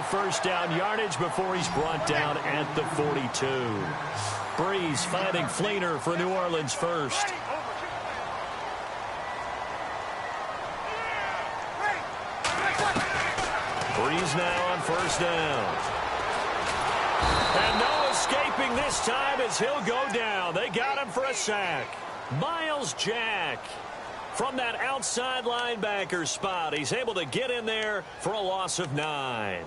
of first down yardage before he's brought down at the 42. Breeze finding Fleener for New Orleans first. Breeze now on first down. And no escaping this time as he'll go down. They got him for a sack. Myles Jack from that outside linebacker spot. He's able to get in there for a loss of 9.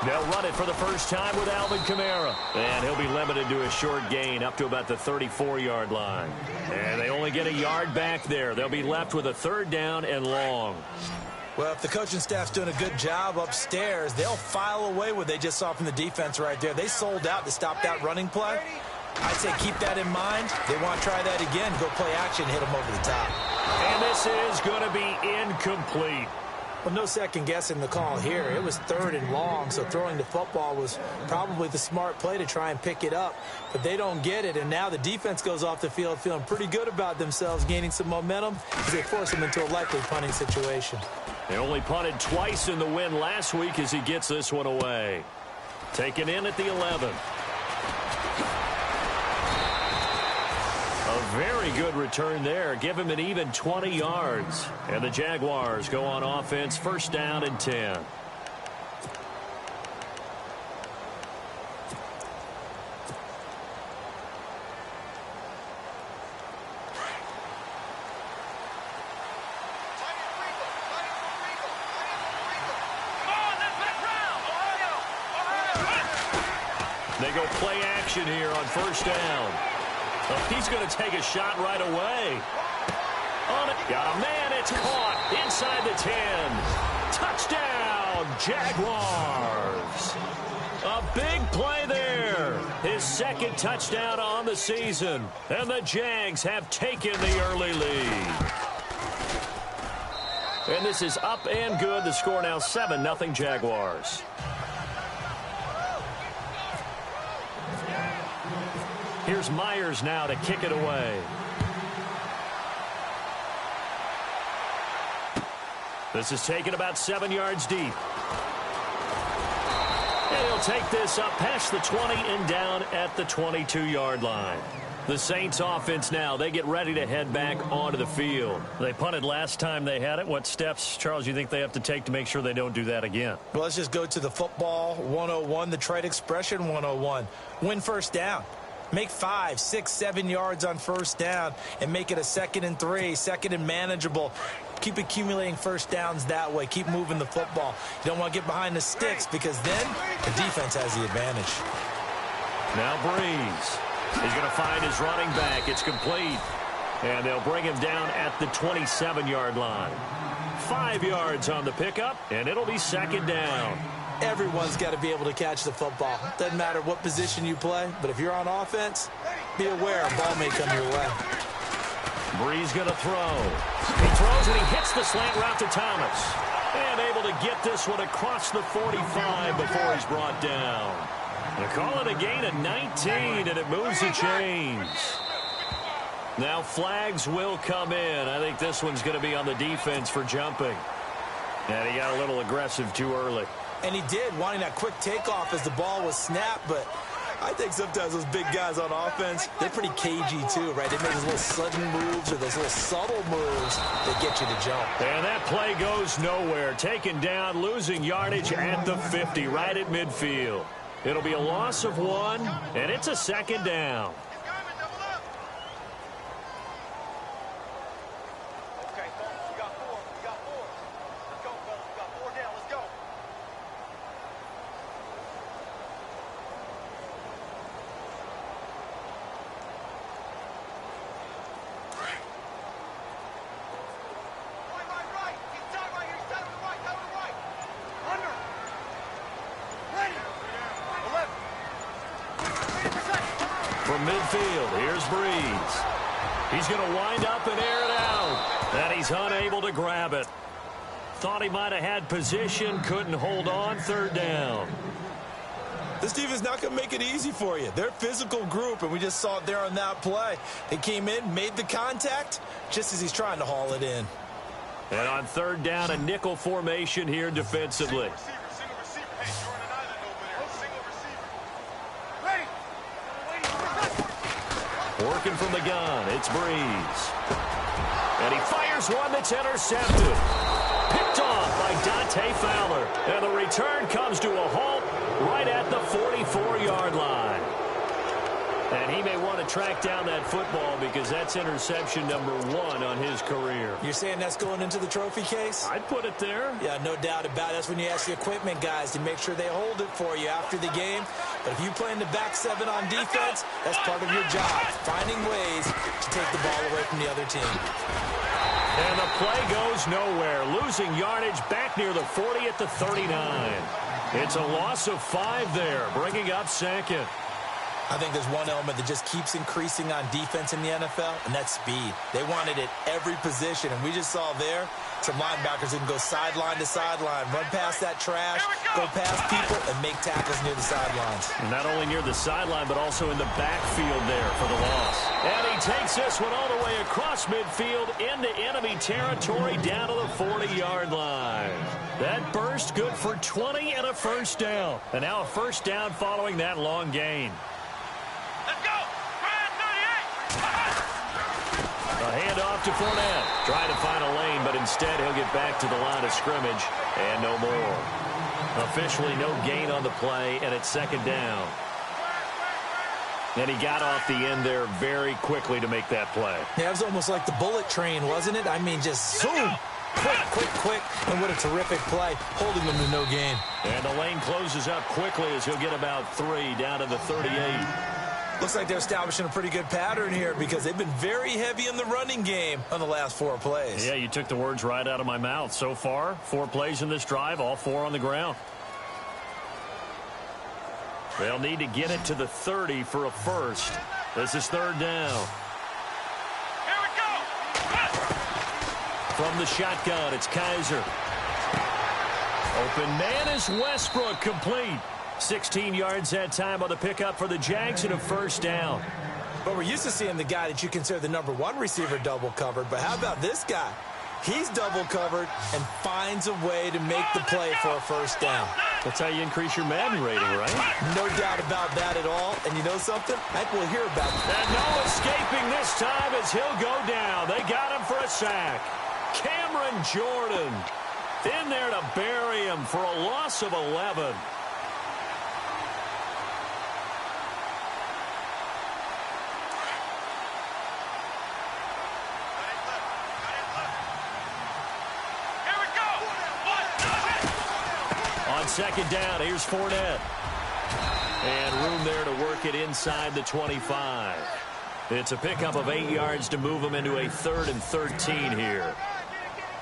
They'll run it for the first time with Alvin Kamara. And he'll be limited to a short gain up to about the 34-yard line. And they only get a yard back there. They'll be left with a third down and long. Well, if the coaching staff's doing a good job upstairs, they'll file away what they just saw from the defense right there. They sold out to stop that running play. I'd say keep that in mind. They want to try that again. Go play action, hit them over the top. And this is going to be incomplete. Well, no second guessing the call here. It was third and long, so throwing the football was probably the smart play to try and pick it up. But they don't get it, and now the defense goes off the field feeling pretty good about themselves, gaining some momentum as they force them into a likely punting situation. They only punted twice in the win last week as he gets this one away. Taken in at the 11. A very good return there. Give him an even 20 yards. And the Jaguars go on offense, first down and 10. They go play action here on first down. Oh, he's going to take a shot right away. On it. Got a man. It's caught inside the 10. Touchdown, Jaguars. A big play there. His second touchdown on the season. And the Jags have taken the early lead. And this is up and good. The score now 7-0 Jaguars. Here's Myers now to kick it away. This is taken about 7 yards deep. And he'll take this up past the 20 and down at the 22-yard line. The Saints offense now, they get ready to head back onto the field. They punted last time they had it. What steps, Charles, you think they have to take to make sure they don't do that again? Well, let's just go to the football 101, the trade expression 101. Win first down. Make 5, 6, 7 yards on first down and make it a 2nd and 3, 2nd and manageable. Keep accumulating first downs that way. Keep moving the football. You don't want to get behind the sticks because then the defense has the advantage. Now Breeze. He's going to find his running back. It's complete. And they'll bring him down at the 27-yard line. 5 yards on the pickup, and it'll be 2nd down. Everyone's got to be able to catch the football. Doesn't matter what position you play, but if you're on offense, be aware a ball may come your way. Breeze going to throw. He throws and he hits the slant route to Thomas. And able to get this one across the 45 before he's brought down. They call it a gain of 19, and it moves the chains. Now flags will come in. I think this one's going to be on the defense for jumping. And he got a little aggressive too early. And he did, wanting that quick takeoff as the ball was snapped, but I think sometimes those big guys on offense, they're pretty cagey too, right? They make those little sudden moves or those little subtle moves that get you to jump. And that play goes nowhere. Taken down, losing yardage at the 50, right at midfield. It'll be a loss of 1, and it's a 2nd down. From midfield, here's Breeze. He's going to wind up and air it out. And he's unable to grab it. Thought he might have had position, couldn't hold on. Third down. This defense is not going to make it easy for you. They're a physical group, and we just saw it there on that play. They came in, made the contact, just as he's trying to haul it in. And on third down, a nickel formation here defensively. Working from the gun, it's Breeze. And he fires one that's intercepted. Picked off by Dante Fowler. And the return comes to a halt right at the 44-yard line. And he may want to track down that football because that's interception number 1 on his career. You're saying that's going into the trophy case? I'd put it there. Yeah, no doubt about it. That's when you ask the equipment guys to make sure they hold it for you after the game. But if you play in the back 7 on defense, that's part of your job, finding ways to take the ball away from the other team. And the play goes nowhere, losing yardage back near the 40 at the 39. It's a loss of 5 there, bringing up second. I think there's one element that just keeps increasing on defense in the NFL, and that's speed. They want it at every position, and we just saw there some linebackers who can go sideline to sideline, run past that trash, go past people, and make tackles near the sidelines. Not only near the sideline, but also in the backfield there for the loss. And he takes this one all the way across midfield into enemy territory down to the 40-yard line. That burst good for 20 and a first down. And now a first down following that long gain. A handoff to Fournette. Trying to find a lane, but instead he'll get back to the line of scrimmage. And no more. Officially no gain on the play, and it's second down. And he got off the end there very quickly to make that play. Yeah, it was almost like the bullet train, wasn't it? I mean, just zoom. Quick. And what a terrific play, holding them to no gain. And the lane closes up quickly as he'll get about 3 down to the 38. Looks like they're establishing a pretty good pattern here because they've been very heavy in the running game on the last 4 plays. Yeah, you took the words right out of my mouth. So far, 4 plays in this drive, all 4 on the ground. They'll need to get it to the 30 for a first. This is third down. Here we go. From the shotgun, it's Kaiser. Open man is Westbrook, complete. 16 yards that time on the pickup for the Jags and a first down. But we're used to seeing the guy that you consider the number 1 receiver double covered. But how about this guy? He's double covered and finds a way to make the play for a first down. That's how you increase your Madden rating, right? No doubt about that at all. And you know something? I think we'll hear about it. And no escaping this time as he'll go down. They got him for a sack. Cameron Jordan in there to bury him for a loss of 11. On second down, here's Fournette. And room there to work it inside the 25. It's a pickup of 8 yards to move him into a 3rd and 13 here.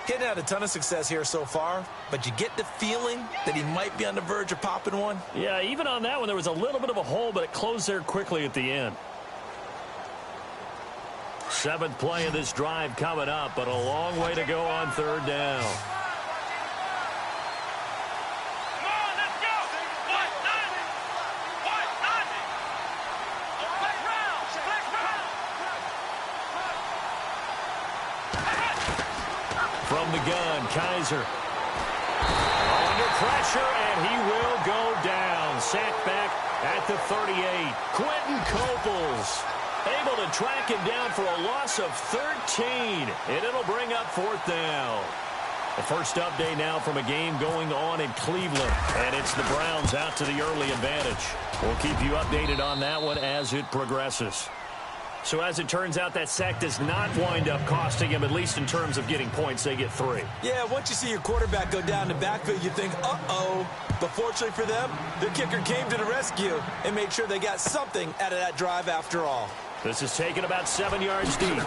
Getting had a ton of success here so far, but you get the feeling that he might be on the verge of popping one. Yeah, even on that one, there was a little bit of a hole, but it closed there quickly at the end. 7th play of this drive coming up, but a long way to go on third down. From the gun, Kaiser. Under pressure, and he will go down. Sacked back at the 38. Quentin Coples able to track him down for a loss of 13. And it'll bring up 4th down. The first update now from a game going on in Cleveland. And it's the Browns out to the early advantage. We'll keep you updated on that one as it progresses. So as it turns out, that sack does not wind up costing him, at least in terms of getting points. They get 3. Yeah, once you see your quarterback go down the backfield, you think, uh-oh. But fortunately for them, the kicker came to the rescue and made sure they got something out of that drive after all. This is taken about 7 yards deep.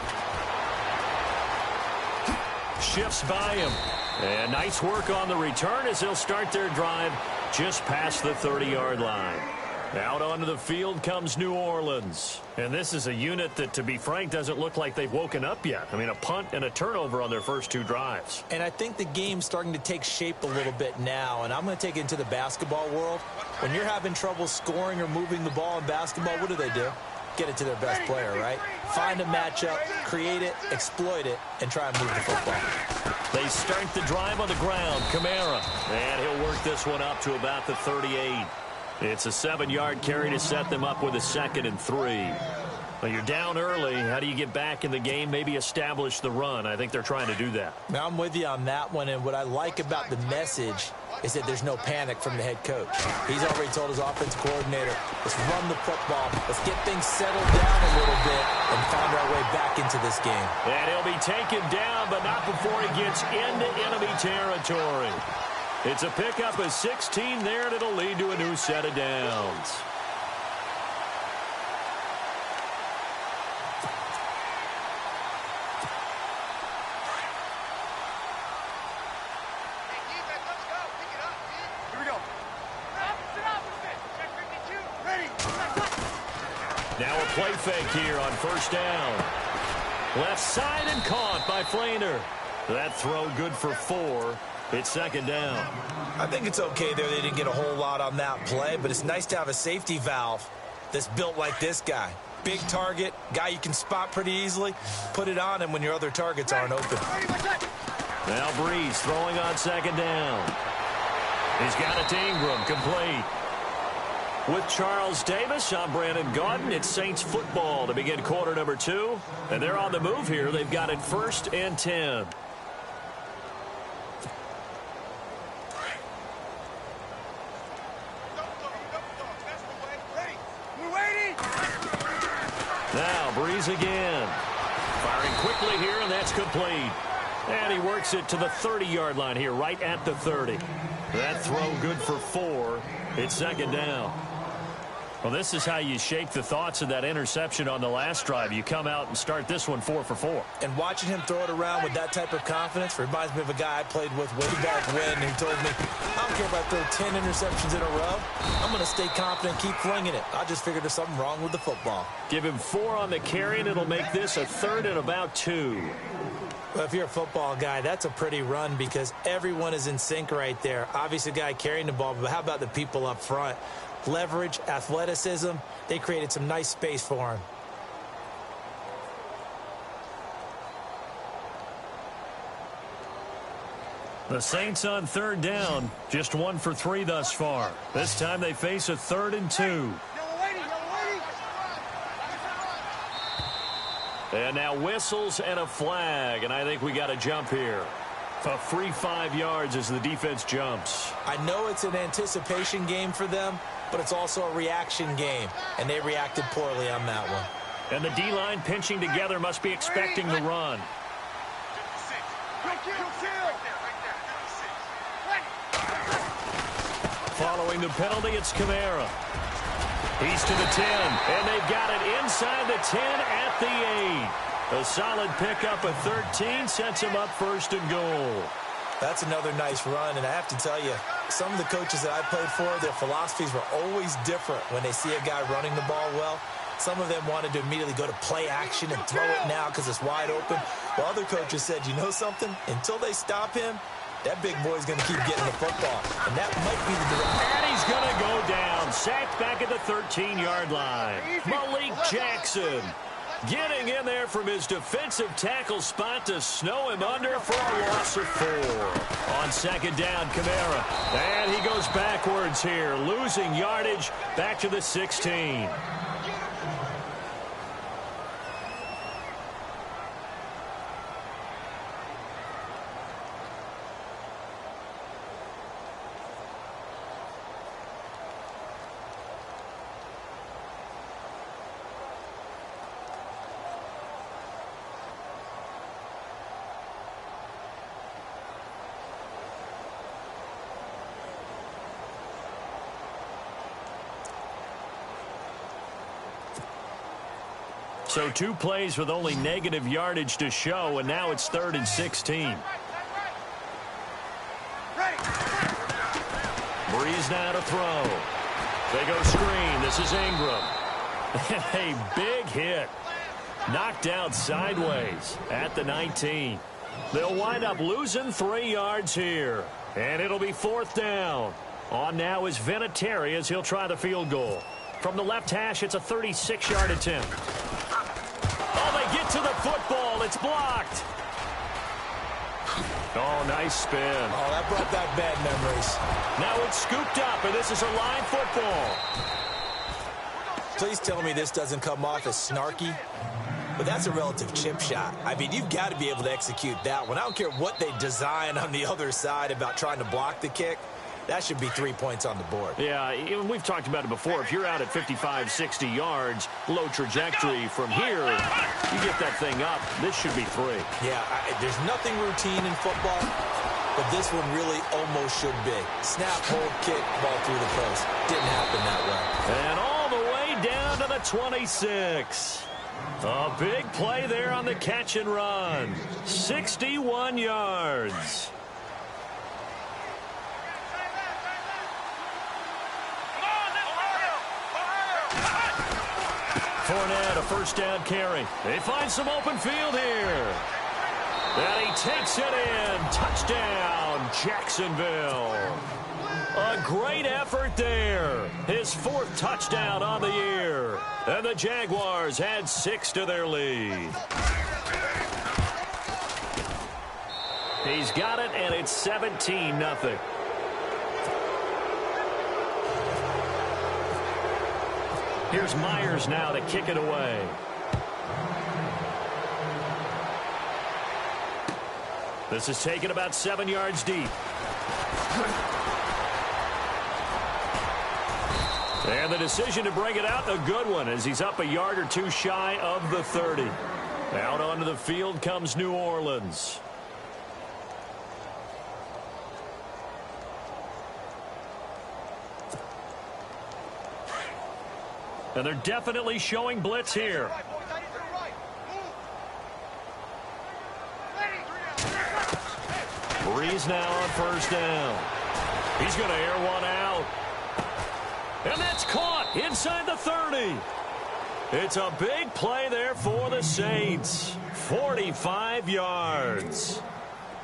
Shifts by him. And nice work on the return as they'll start their drive just past the 30-yard line. Out onto the field comes New Orleans. And this is a unit that, to be frank, doesn't look like they've woken up yet. I mean, a punt and a turnover on their first 2 drives. And I think the game's starting to take shape a little bit now. And I'm going to take it into the basketball world. When you're having trouble scoring or moving the ball in basketball, what do? Get it to their best player, right? Find a matchup, create it, exploit it, and try and move the football. They start the drive on the ground. Kamara. And he'll work this one up to about the 38. It's a 7-yard carry to set them up with a 2nd and 3. Well, you're down early. How do you get back in the game? Maybe establish the run. I think they're trying to do that. Now, I'm with you on that one, and what I like about the message is that there's no panic from the head coach. He's already told his offensive coordinator, let's run the football, let's get things settled down a little bit and find our way back into this game. And he'll be taken down, but not before he gets into enemy territory. It's a pickup of 16 there, and it'll lead to a new set of downs. Now a play fake here on first down. Left side and caught by Flainer. That throw good for 4. It's 2nd down. I think it's okay there. They didn't get a whole lot on that play, but it's nice to have a safety valve that's built like this guy. Big target, guy you can spot pretty easily. Put it on him when your other targets aren't open. Now Breeze throwing on 2nd down. He's got it to Ingram, complete. With Charles Davis, I'm Brandon Gaudin. It's Saints football to begin quarter number 2. And they're on the move here. They've got it 1st and 10. Now Breeze again. Firing quickly here, and that's complete. And he works it to the 30-yard line here, right at the 30. That throw good for 4. It's 2nd down. Well, this is how you shake the thoughts of that interception on the last drive. You come out and start this one 4 for 4. And watching him throw it around with that type of confidence reminds me of a guy I played with way back when who told me, I don't care if I throw 10 interceptions in a row. I'm going to stay confident, keep flinging it. I just figured there's something wrong with the football. Give him 4 on the carry, and it'll make this a 3rd and about 2. Well, if you're a football guy, that's a pretty run because everyone is in sync right there. Obviously, the guy carrying the ball, but how about the people up front? Leverage, athleticism, they created some nice space for him. The Saints on 3rd down, just 1 for 3 thus far. This time they face a 3rd and 2. And now whistles and a flag, and I think we got a jump here. A free 5 yards as the defense jumps. I know it's an anticipation game for them, but it's also a reaction game, and they reacted poorly on that one. And the D-line pinching together must be expecting the run. Following the penalty, it's Kamara. He's to the 10, and they've got it inside the 10 at the 8. A solid pickup of 13 sets him up 1st and goal. That's another nice run, and I have to tell you, some of the coaches that I played for, their philosophies were always different when they see a guy running the ball well. Some of them wanted to immediately go to play action and throw it now because it's wide open. While other coaches said, you know something? Until they stop him, that big boy's going to keep getting the football. And that might be the direction. And he's going to go down. Sacked back at the 13-yard line. Malik Jackson getting in there from his defensive tackle spot to snow him under for a loss of 4. On 2nd down, Kamara. And he goes backwards here, losing yardage back to the 16. So 2 plays with only negative yardage to show, and now it's 3rd and 16. Breeze now to throw. They go screen. This is Ingram. A big hit. Knocked out sideways at the 19. They'll wind up losing 3 yards here. And it'll be 4th down. On now is Vinatieri as he'll try the field goal. From the left hash, it's a 36-yard attempt. Oh, they get to the football. It's blocked. Oh, nice spin. Oh, that brought back bad memories. Now it's scooped up, and this is a line football. Please tell me this doesn't come off as snarky. But that's a relative chip shot. I mean, you've got to be able to execute that one. I don't care what they design on the other side about trying to block the kick. That should be 3 points on the board. Yeah, we've talked about it before. If you're out at 55, 60 yards, low trajectory from here, you get that thing up. This should be 3. Yeah, there's nothing routine in football, but this one really almost should be. Snap, hold, kick, ball through the post. Didn't happen that way. And all the way down to the 26. A big play there on the catch and run. 61 yards. Fournette, a first down carry. They find some open field here. And he takes it in. Touchdown, Jacksonville. A great effort there. His 4th touchdown on the year. And the Jaguars add 6 to their lead. He's got it, and it's 17-0. Here's Myers now to kick it away. This is taken about 7 yards deep. And the decision to bring it out, a good one, as he's up a yard or 2 shy of the 30. Out onto the field comes New Orleans. And they're definitely showing blitz here. Breeze now on first down. He's going to air one out. And that's caught inside the 30. It's a big play there for the Saints. 45 yards.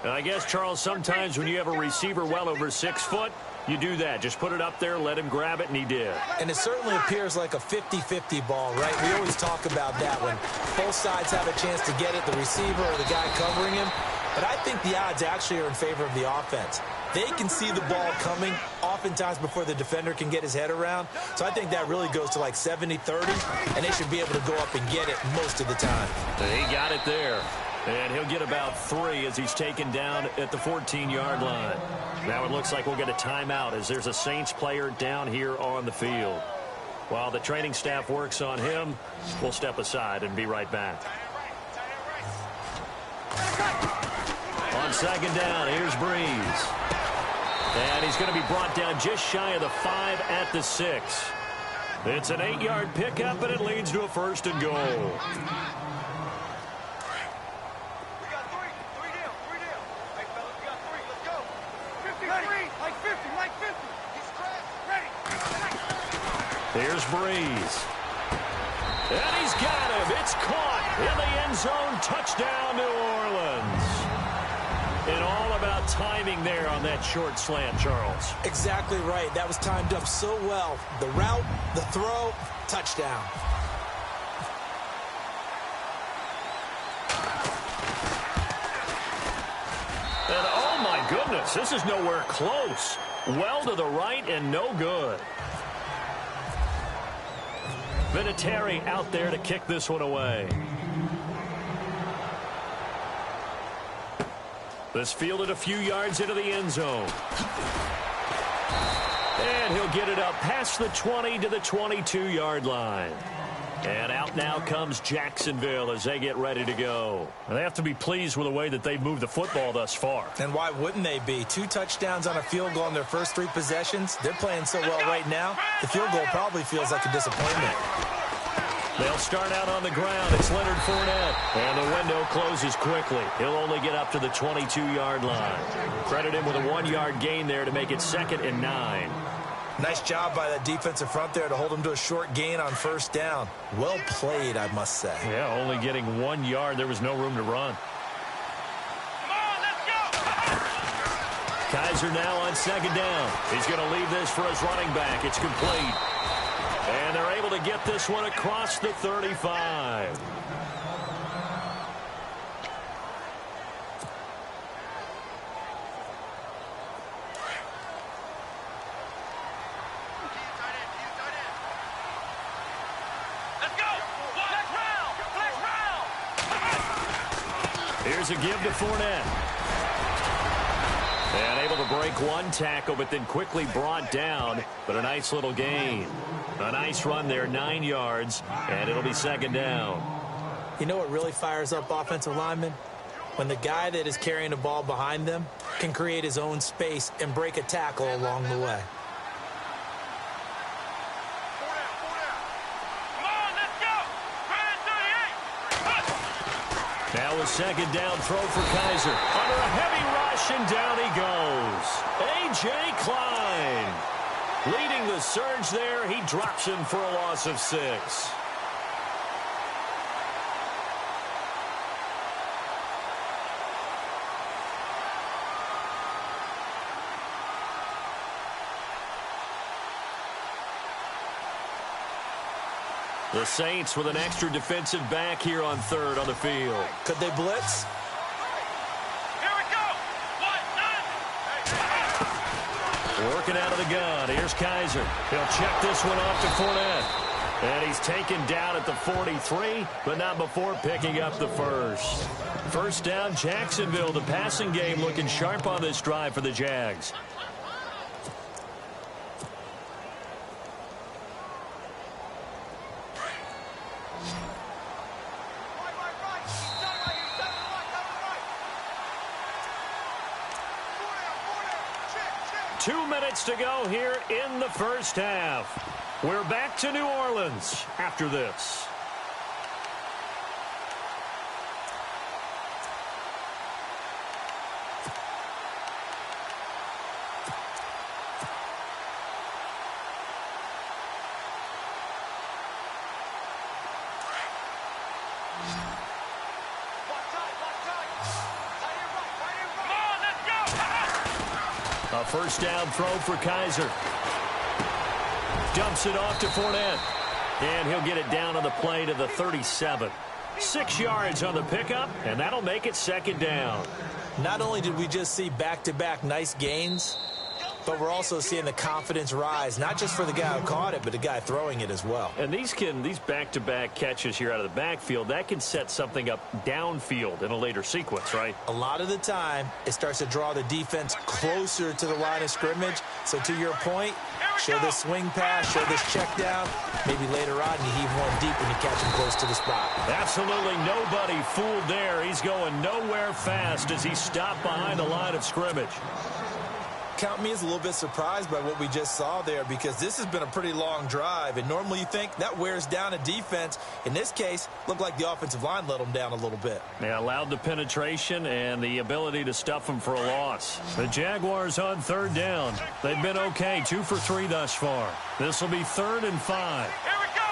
And I guess, Charles, sometimes when you have a receiver well over 6 foot, you do that. Just put it up there, let him grab it, and he did. And it certainly appears like a 50-50 ball, right? We always talk about that when both sides have a chance to get it, the receiver or the guy covering him. But I think the odds actually are in favor of the offense. They can see the ball coming oftentimes before the defender can get his head around. So I think that really goes to like 70-30, and they should be able to go up and get it most of the time. He got it there. And he'll get about 3 as he's taken down at the 14-yard line. Now it looks like we'll get a timeout as there's a Saints player down here on the field. While the training staff works on him, we'll step aside and be right back. On second down, here's Breeze. And he's going to be brought down just shy of the 5 at the 6. It's an 8-yard pickup, and it leads to a 1st and goal. Here's Breeze. And he's got him. It's caught in the end zone. Touchdown, New Orleans. And all about timing there on that short slant, Charles. Exactly right. That was timed up so well. The route, the throw, touchdown. And oh my goodness, this is nowhere close. Well to the right and no good. Vinatieri out there to kick this one away. This fielded a few yards into the end zone. And he'll get it up past the 20 to the 22-yard line. And out now comes Jacksonville as they get ready to go. And they have to be pleased with the way that they've moved the football thus far. And why wouldn't they be? 2 touchdowns on a field goal in their first 3 possessions. They're playing so well right now, the field goal probably feels like a disappointment. They'll start out on the ground. It's Leonard Fournette. And the window closes quickly. He'll only get up to the 22-yard line. Credit him with a 1-yard gain there to make it 2nd and 9. Nice job by that defensive front there to hold him to a short gain on first down. Well played, I must say. Yeah, only getting 1 yard. There was no room to run. Come on, let's go! Kizer now on second down. He's going to leave this for his running back. It's complete. And they're able to get this one across the 35. Here's a give to Fournette. And able to break one tackle, but then quickly brought down. But a nice little gain. A nice run there, 9 yards, and it'll be second down. You know what really fires up offensive linemen? When the guy that is carrying the ball behind them can create his own space and break a tackle along the way. Now a second down throw for Kizer. Under a heavy rush, and down he goes. A.J. Klein leading the surge there. He drops him for a loss of 6. The Saints with an extra defensive back here on third on the field. Could they blitz? Here we go! Working out of the gun. Here's Kizer. He'll check this one off to Fournette. And he's taken down at the 43, but not before picking up the first. First down, Jacksonville. The passing game looking sharp on this drive for the Jags. Two minutes to go here in the first half. We're back to New Orleans after this. A first down throw for Kizer. Dumps it off to Fournette. And he'll get it down on the play to the 37. 6 yards on the pickup, and that'll make it second down. Not only did we just see back-to-back nice gains, but we're also seeing the confidence rise, not just for the guy who caught it, but the guy throwing it as well. And these back-to-back catches here out of the backfield, that can set something up downfield in a later sequence, right? A lot of the time, it starts to draw the defense closer to the line of scrimmage. So to your point, show this swing pass, show this check down. Maybe later on you heave one deep when you catch him close to the spot. Absolutely nobody fooled there. He's going nowhere fast as he stopped behind the line of scrimmage. Count me as a little bit surprised by what we just saw there, because this has been a pretty long drive, and normally you think that wears down a defense. In this case, looked like the offensive line let them down a little bit. They allowed the penetration and the ability to stuff them for a loss. The Jaguars on third down. They've been okay, 2 for 3 thus far. This will be 3rd and 5. Here we go!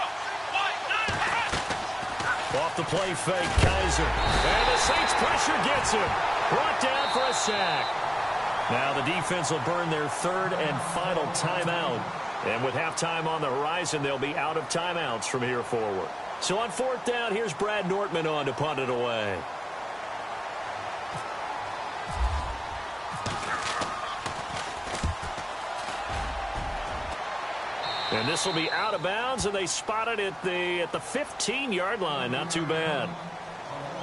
Off the play fake, Kizer. And the Saints pressure gets him. Brought down for a sack. Now the defense will burn their 3rd and final timeout. And with halftime on the horizon, they'll be out of timeouts from here forward. So on 4th down, here's Brad Nortman on to punt it away. And this will be out of bounds, and they spot it at the 15-yard line. Not too bad.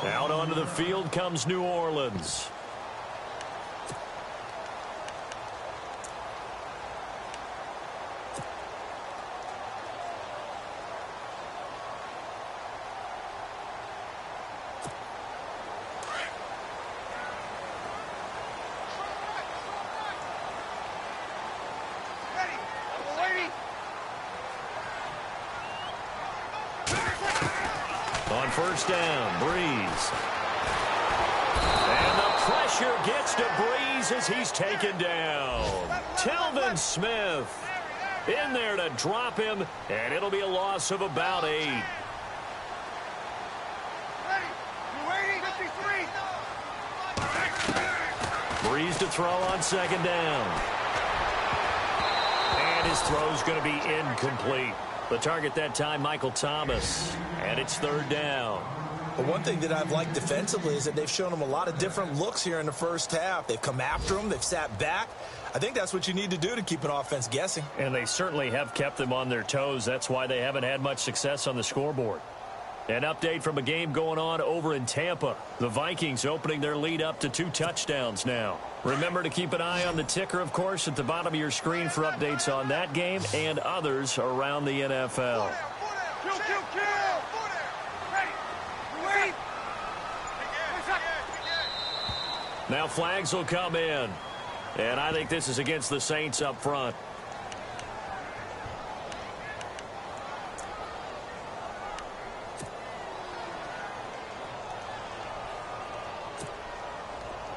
Out onto the field comes New Orleans. On first down, Breeze. And the pressure gets to Breeze as he's taken down. Telvin Smith In there to drop him, and it'll be a loss of about 8. Ready? You waiting? 53. Breeze to throw on second down. And his throw's going to be incomplete. The target that time, Michael Thomas. And it's third down. But one thing that I've liked defensively is that they've shown him a lot of different looks here in the first half. They've come after him. They've sat back. I think that's what you need to do to keep an offense guessing. And they certainly have kept them on their toes. That's why they haven't had much success on the scoreboard. An update from a game going on over in Tampa. The Vikings opening their lead up to 2 touchdowns now. Remember to keep an eye on the ticker, of course, at the bottom of your screen for updates on that game and others around the NFL. Kill, kill, kill. Ready? You wait. Now flags will come in. And I think this is against the Saints up front.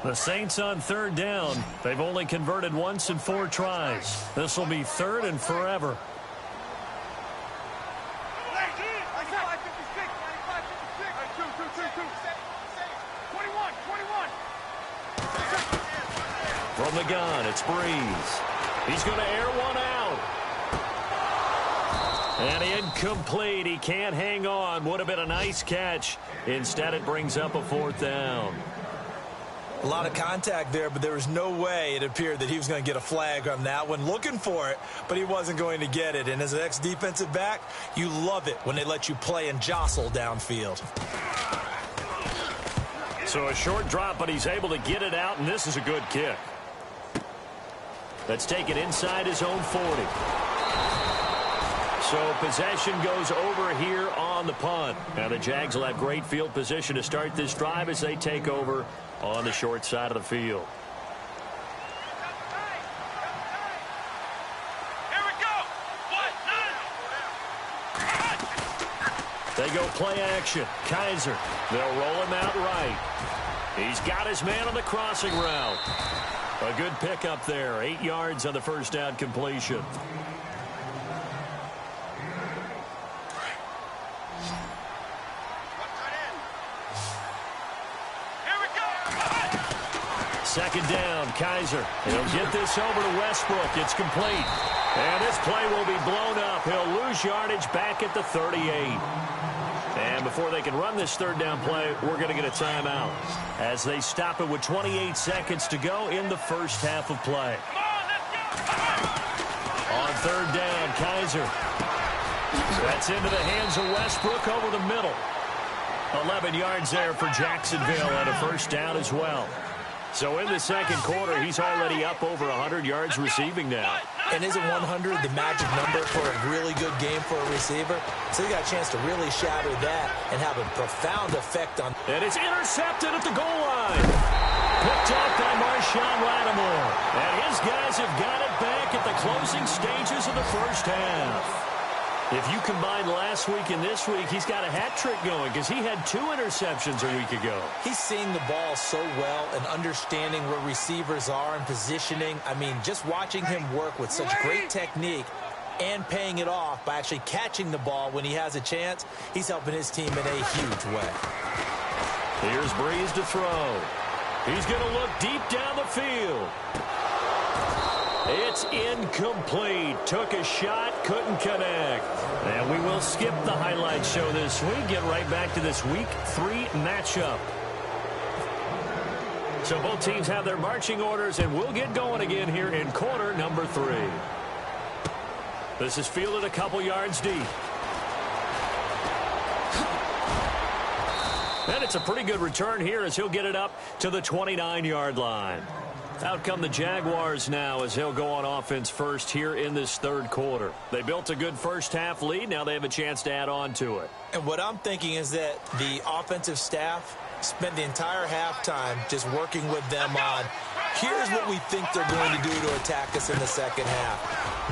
The Saints on third down. They've only converted once in 4 tries. This will be third and forever. From the gun, it's Breeze. He's going to air one out. And incomplete. He can't hang on. Would have been a nice catch. Instead, it brings up a 4th down. A lot of contact there, but there was no way it appeared that he was going to get a flag on that one. Looking for it, but he wasn't going to get it. And as an ex-defensive back, you love it when they let you play and jostle downfield. So a short drop, but he's able to get it out, and this is a good kick. Let's take it inside his own 40. So possession goes over here on the punt. Now the Jags will have great field position to start this drive as they take over on the short side of the field. Here we go. They go play action. Kaiser. They'll roll him out right. He's got his man on the crossing route. A good pickup there. 8 yards on the first down completion. Second down, Kaiser. He'll get this over to Westbrook. It's complete. And this play will be blown up. He'll lose yardage back at the 38. And before they can run this third down play, we're going to get a timeout as they stop it with 28 seconds to go in the first half of play. On third down, Kaiser. That's into the hands of Westbrook over the middle. 11 yards there for Jacksonville and a first down as well. So in the second quarter, he's already up over 100 yards receiving now. And isn't 100 the magic number for a really good game for a receiver? So he got a chance to really shatter that and have a profound effect on. And it's intercepted at the goal line. Picked up by Marshawn Lattimore. And his guys have got it back at the closing stages of the first half. If you combine last week and this week, he's got a hat trick going because he had 2 interceptions a week ago. He's seeing the ball so well and understanding where receivers are and positioning. I mean, just watching him work with such great technique and paying it off by actually catching the ball when he has a chance, he's helping his team in a huge way. Here's Breeze to throw. He's going to look deep down the field. It's incomplete. Took a shot, couldn't connect. And we will skip the highlight show this week. Get right back to this Week 3 matchup. So both teams have their marching orders, and we'll get going again here in quarter number 3. This is fielded a couple yards deep. And it's a pretty good return here as he'll get it up to the 29-yard line. Out come the Jaguars now as they'll go on offense first here in this third quarter. They built a good first half lead. Now they have a chance to add on to it. And what I'm thinking is that the offensive staff spent the entire halftime just working with them on, here's what we think they're going to do to attack us in the second half.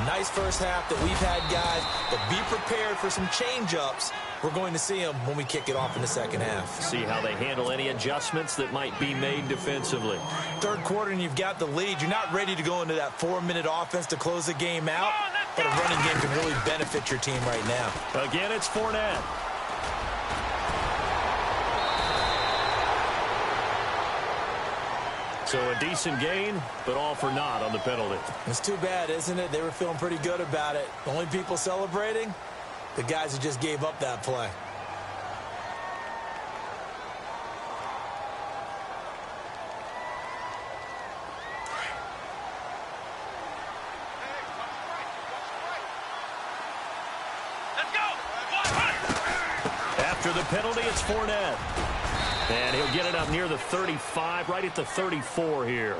Nice first half that we've had, guys, but be prepared for some change-ups. We're going to see them when we kick it off in the second half. See how they handle any adjustments that might be made defensively. Third quarter and you've got the lead. You're not ready to go into that 4-minute offense to close the game out. but a running game can really benefit your team right now. Again, it's Fournette. So a decent gain, but all for naught on the penalty. It's too bad, isn't it? They were feeling pretty good about it. The only people celebrating, the guys who just gave up that play. After the penalty, it's Fournette. And he'll get it up near the 35, right at the 34 here.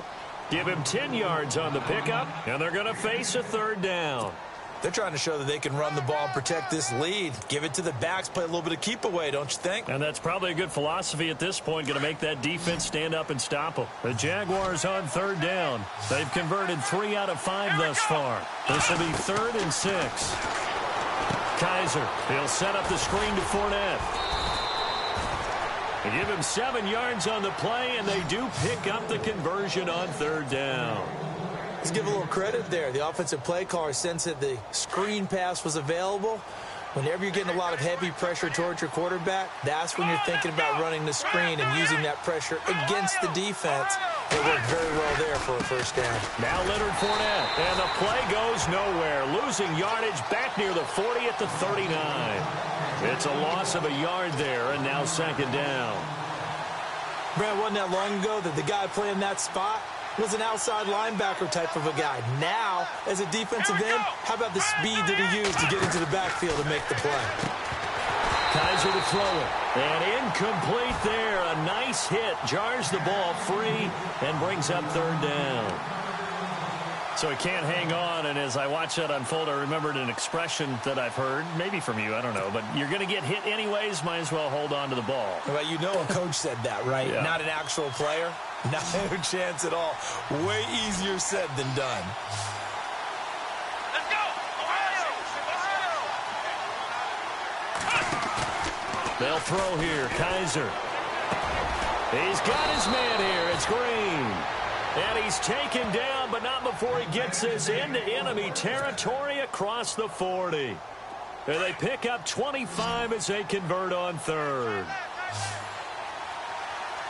Give him 10 yards on the pickup, and they're going to face a third down. They're trying to show that they can run the ball and protect this lead. Give it to the backs, play a little bit of keep away, don't you think? And that's probably a good philosophy at this point, going to make that defense stand up and stop them. The Jaguars on third down. They've converted 3 out of 5 thus far. This will be 3rd and 6. Kaiser, he'll set up the screen to Fournette. They give him 7 yards on the play, and they do pick up the conversion on third down. Let's give a little credit there. The offensive play caller sensed that the screen pass was available. Whenever you're getting a lot of heavy pressure towards your quarterback, that's when you're thinking about running the screen and using that pressure against the defense. It worked very well there for a first down. Now Leonard Fournette, and the play goes nowhere. Losing yardage back near the 40 at the 39. It's a loss of a yard there, and now 2nd down. Brad, wasn't that long ago that the guy playing that spot was an outside linebacker type of a guy. Now, as a defensive end, how about the speed that he used to get into the backfield and make the play? Kaiser to throw it. And incomplete there. A nice hit. Jars the ball free and brings up third down. So he can't hang on, and as I watch that unfold, I remembered an expression that I've heard, maybe from you, I don't know, but you're going to get hit anyways, might as well hold on to the ball. Well, you know a coach said that, right? Yeah. Not an actual player. Not a chance at all. Way easier said than done. Let's go! Ohio! They'll throw here. Kaiser. He's got his man here. It's Green. And he's taken down, but not before he gets this into enemy territory across the 40. And they pick up 25 as they convert on third.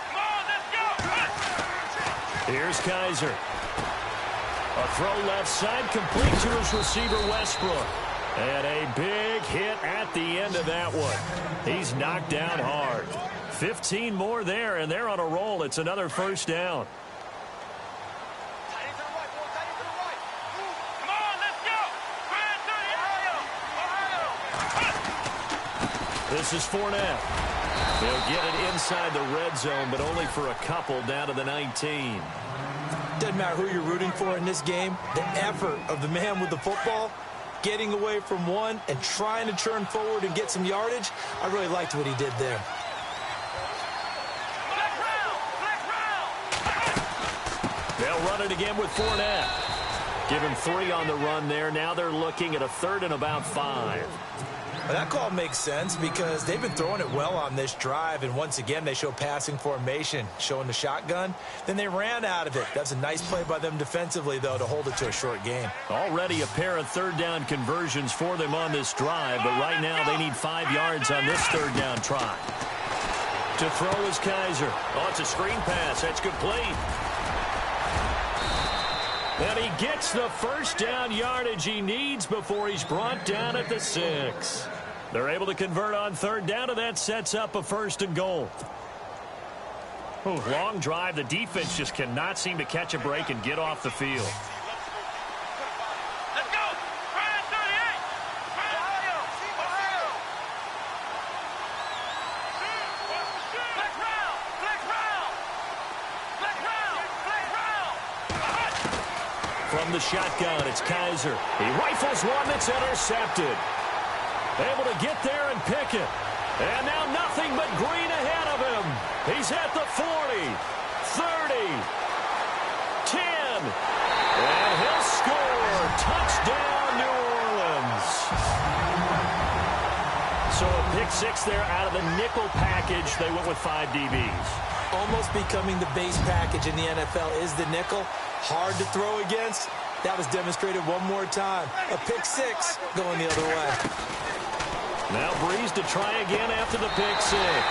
Come on, let's go! Here's Kaiser. A throw left side, complete to his receiver, Westbrook. And a big hit at the end of that one. He's knocked down hard. 15 more there, and they're on a roll. It's another first down. Come on, let's go! Ohio! This is Fournette. He'll get it inside the red zone, but only for a couple down to the 19. Doesn't matter who you're rooting for in this game. The effort of the man with the football, getting away from one and trying to turn forward and get some yardage, I really liked what he did there. They'll run it again with Fournette. Give him 3 on the run there. Now they're looking at a 3rd and about 5. Well, that call makes sense because they've been throwing it well on this drive, and once again they show passing formation, showing the shotgun. Then they ran out of it. That's a nice play by them defensively, though, to hold it to a short game. Already a pair of third down conversions for them on this drive, but right now they need 5 yards on this third down try. To throw is Kaiser. Oh, it's a screen pass. That's complete. And he gets the first down yardage he needs before he's brought down at the 6. They're able to convert on third down, and that sets up a 1st and goal. Ooh, long drive. The defense just cannot seem to catch a break and get off the field. Let's go! 38! Ohio! Ohio! Flex round! Flex round! Flex round! Flex round! From the shotgun, it's Kaiser. He rifles one that's intercepted. Able to get there and pick it. And now nothing but Green ahead of him. He's at the 40, 30, 10. And he'll score. Touchdown, New Orleans. So a pick 6 there out of the nickel package. They went with 5 DBs. Almost becoming the base package in the NFL is the nickel. Hard to throw against, That was demonstrated one more time. A pick six going the other way. Now Brees to try again after the pick six.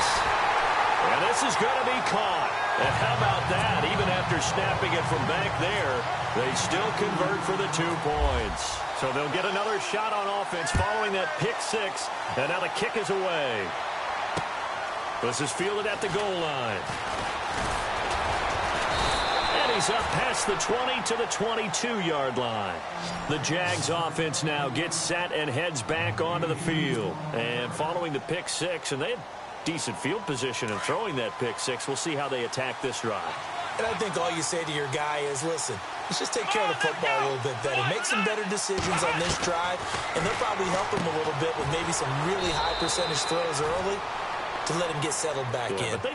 And this is going to be caught. And how about that? Even after snapping it from back there, they still convert for the 2 points. So they'll get another shot on offense following that pick six. And now the kick is away. This is fielded at the goal line. And he's up past the 20 to the 22-yard line. The Jags offense now gets set and heads back onto the field. And following the pick six, and they had decent field position in throwing that pick six. We'll see how they attack this drive. And I think all you say to your guy is, listen, let's just take care of the football a little bit better. Make some better decisions on this drive, and they'll probably help him a little bit with maybe some really high percentage throws early to let him get settled back in. But they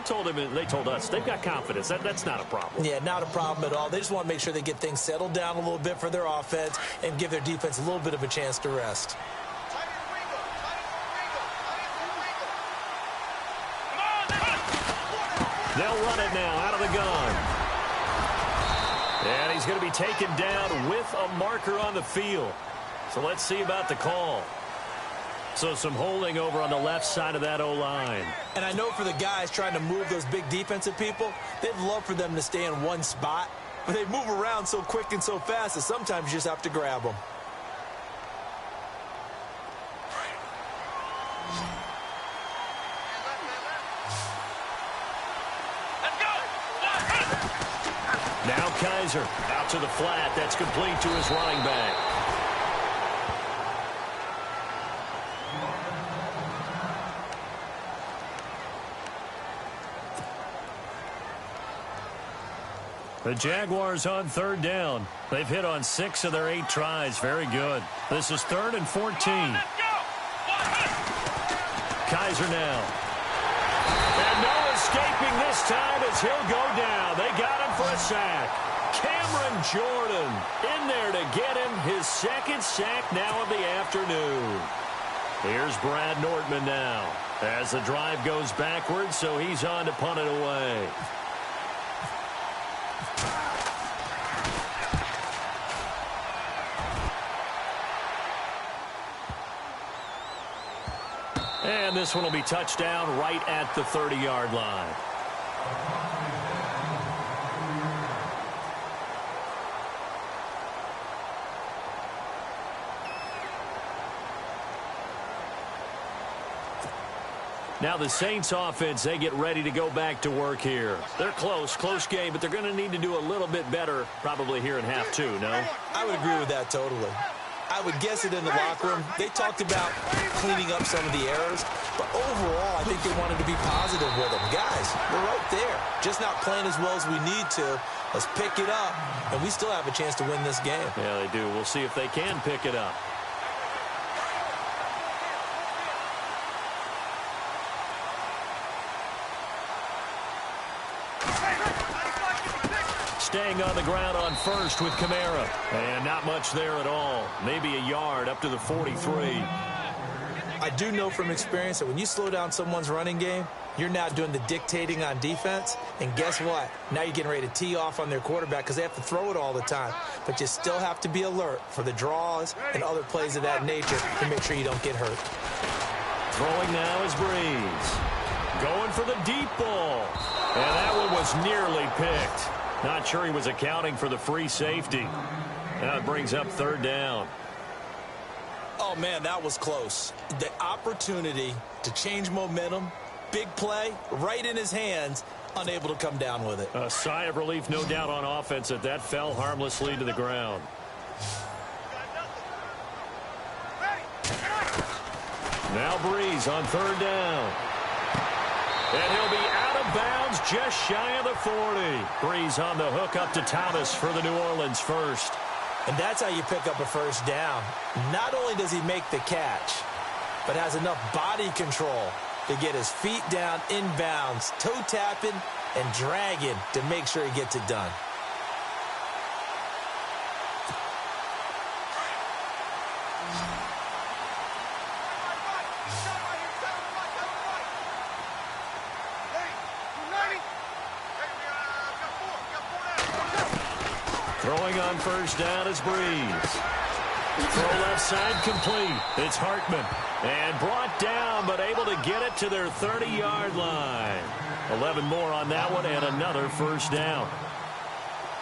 told us they've got confidence. That's not a problem. Yeah, not a problem at all. They just want to make sure they get things settled down a little bit for their offense and give their defense a little bit of a chance to rest. They'll run it now out of the gun. And he's going to be taken down with a marker on the field. So let's see about the call. So some holding over on the left side of that O-line. And I know for the guys trying to move those big defensive people, they'd love for them to stay in one spot. But they move around so quick and so fast that sometimes you just have to grab them. Now Kaiser out to the flat. That's complete to his running back. The Jaguars on third down. They've hit on 6 of their 8 tries. Very good. This is 3rd and 14. Kaiser now. And no escaping this time as he'll go down. They got him for a sack. Cameron Jordan in there to get him his 2nd sack now of the afternoon. Here's Brad Nortman now as the drive goes backwards, so he's on to punt it away. And this one will be touchdown right at the 30-yard line. Now the Saints offense, they get ready to go back to work here. They're close game, but they're going to need to do a little bit better probably here in half 2, no? I would agree with that totally. I would guess it in the locker room. They talked about cleaning up some of the errors, but overall, I think they wanted to be positive with them. Guys, we're right there. Just not playing as well as we need to. Let's pick it up, and we still have a chance to win this game. Yeah, they do. We'll see if they can pick it up. Staying on the ground on first with Kamara. And not much there at all. Maybe a yard up to the 43. I do know from experience that when you slow down someone's running game, you're now doing the dictating on defense. And guess what? Now you're getting ready to tee off on their quarterback because they have to throw it all the time. But you still have to be alert for the draws and other plays of that nature to make sure you don't get hurt. Throwing now is Brees. Going for the deep ball. And that one was nearly picked. Not sure he was accounting for the free safety. Now it brings up 3rd down. Oh, man, that was close. The opportunity to change momentum, big play, right in his hands, unable to come down with it. A sigh of relief, no doubt, on offense that fell harmlessly to the ground. Now Brees on 3rd down. And he'll be out of bounds just shy of the 40. Brees on the hook up to Thomas for the New Orleans first. And that's how you pick up a 1st down. Not only does he make the catch, but has enough body control to get his feet down inbounds, toe tapping and dragging to make sure he gets it done. Throwing on first down is Breeze. Throw left side complete. It's Hartman. And brought down, but able to get it to their 30-yard line. 11 more on that one, and another first down.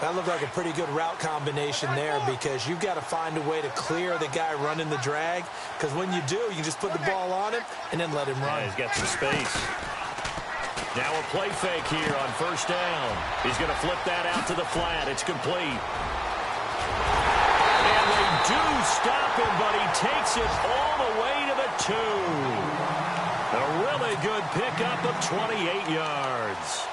That looked like a pretty good route combination there, because you've got to find a way to clear the guy running the drag, because when you do, you can just put the ball on him and then let him run. Yeah, he's got some space. Now a play fake here on first down. He's going to flip that out to the flat. It's complete. And they do stop him, but he takes it all the way to the 2. A really good pickup of 28 yards.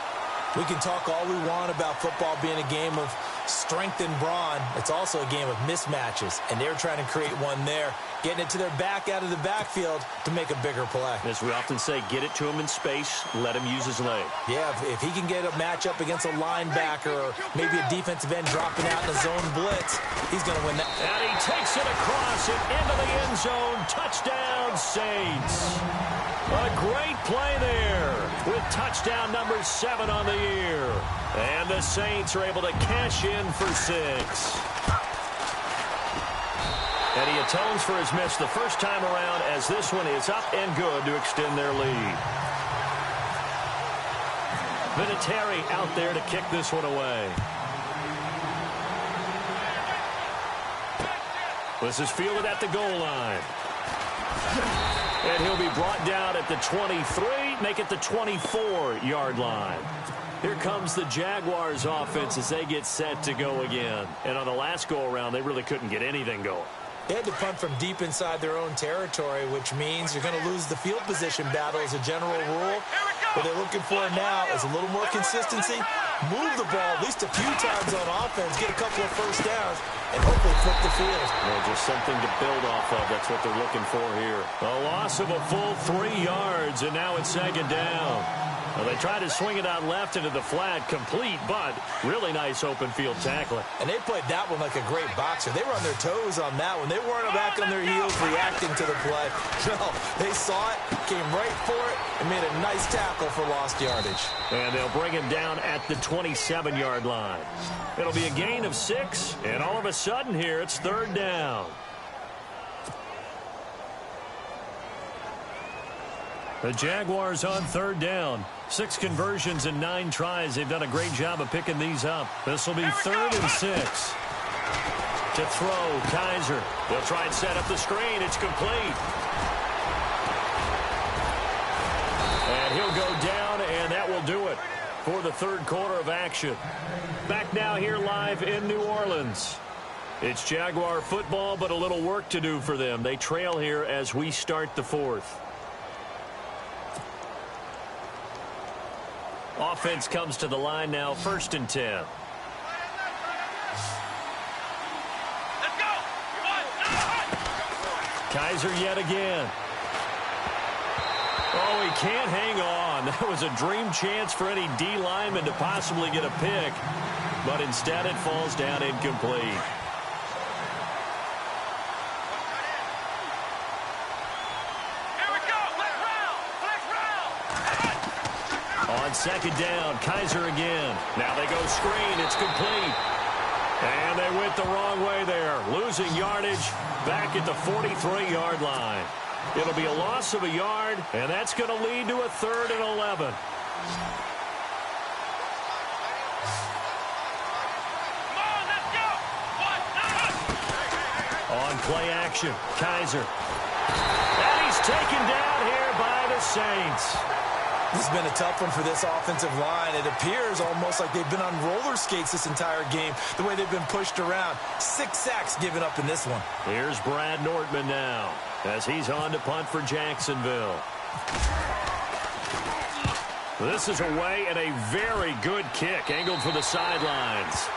We can talk all we want about football being a game of strength and brawn. It's also a game of mismatches, and they're trying to create one there, getting it to their back out of the backfield to make a bigger play. As we often say, get it to him in space, let him use his leg. Yeah, if he can get a matchup against a linebacker or maybe a defensive end dropping out in a zone blitz, he's going to win that. And he takes it across and into the end zone. Touchdown, Saints. A great play there with touchdown number 7 on the year. And the Saints are able to cash in for 6. And he atones for his miss the first time around, as this one is up and good to extend their lead. Vinatieri out there to kick this one away. This is fielded at the goal line. And he'll be brought down at the 23, make it the 24-yard line. Here comes the Jaguars offense as they get set to go again. And on the last go-around, they really couldn't get anything going. They had to punt from deep inside their own territory, which means you're going to lose the field position battle as a general rule. What they're looking for now is a little more consistency, move the ball at least a few times on offense, get a couple of first downs, and hopefully flip the field. Well, just something to build off of. That's what they're looking for here. A loss of a full 3 yards, and now it's second down. Well, they try to swing it out left into the flat, complete, but really nice open field tackling. And they played that one like a great boxer. They were on their toes on that one. They weren't back on their heels reacting to the play. No, they saw it, came right for it, and made a nice tackle for lost yardage. And they'll bring him down at the 27-yard line. It'll be a gain of 6, and all of a sudden here it's third down. The Jaguars on third down. 6 conversions and 9 tries. They've done a great job of picking these up. This will be 3rd and 6. To throw, Kaiser. They'll try and set up the screen. It's complete. And he'll go down, and that will do it for the third quarter of action. Back now here live in New Orleans. It's Jaguar football, but a little work to do for them. They trail here as we start the 4th. Offense comes to the line now, 1st and 10. Let's go! Kaiser yet again. Oh, he can't hang on. That was a dream chance for any D lineman to possibly get a pick, but instead it falls down incomplete. On second down, Kaiser again. Now they go screen. It's complete. And they went the wrong way there. Losing yardage back at the 43-yard line. It'll be a loss of a yard, and that's going to lead to a 3rd and 11. On play action, Kaiser. And he's taken down here by the Saints. This has been a tough one for this offensive line. It appears almost like they've been on roller skates this entire game, the way they've been pushed around. 6 sacks given up in this one. Here's Brad Nortman now as he's on to punt for Jacksonville. This is away and a very good kick angled for the sidelines.